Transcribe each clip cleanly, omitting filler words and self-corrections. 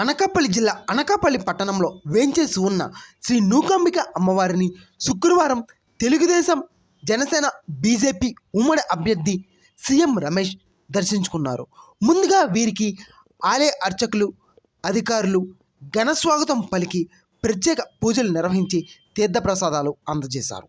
అనకాపల్లి జిల్లా అనకాపల్లి పట్టణంలో వేంచేసి ఉన్న శ్రీ నూకాంబిక అమ్మవారిని శుక్రవారం తెలుగుదేశం జనసేన బీజేపీ ఉమ్మడి అభ్యర్థి సీఎం రమేష్ దర్శించుకున్నారు. ముందుగా వీరికి ఆలయ అర్చకులు అధికారులు ఘన స్వాగతం పలికి ప్రత్యేక పూజలు నిర్వహించి తీర్థప్రసాదాలు అందజేశారు.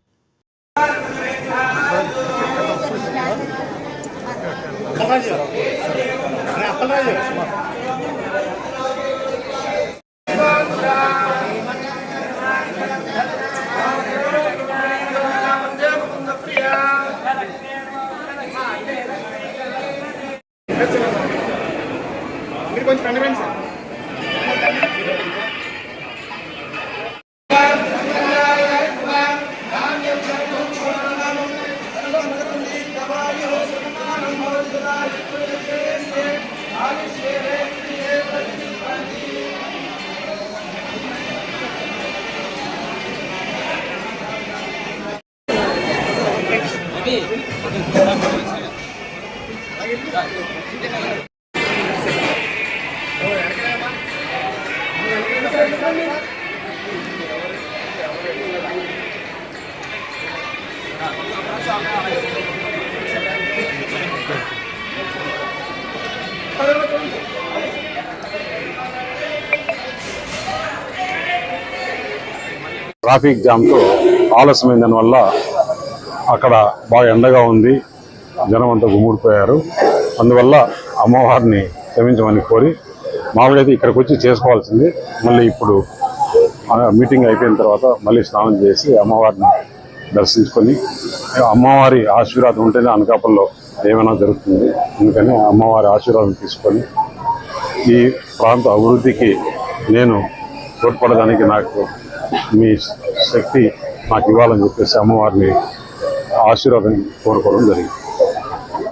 ట్రాఫిక్ జామ్తో ఆలస్యమైన వల్ల అక్కడ బాగా ఎండగా ఉంది, జనం అంతా గుమ్ముడిపోయారు. అందువల్ల అమ్మవారిని క్షమించమని కోరి మామూలుగా అయితే ఇక్కడికి వచ్చి చేసుకోవాల్సింది. మళ్ళీ ఇప్పుడు మీటింగ్ అయిపోయిన తర్వాత మళ్ళీ స్నానం చేసి అమ్మవారిని దర్శించుకొని అమ్మవారి ఆశీర్వాదం ఉంటేనే అనకాపల్లిలో ఏమైనా జరుగుతుంది. అందుకని అమ్మవారి ఆశీర్వాదం తీసుకొని ఈ ప్రాంత అభివృద్ధికి నేను తోడ్పడడానికి నాకు మీ శక్తి నాకు ఇవ్వాలని చెప్పేసి అమ్మవారిని ఆశీర్వాదం కోరుకోవడం జరిగింది.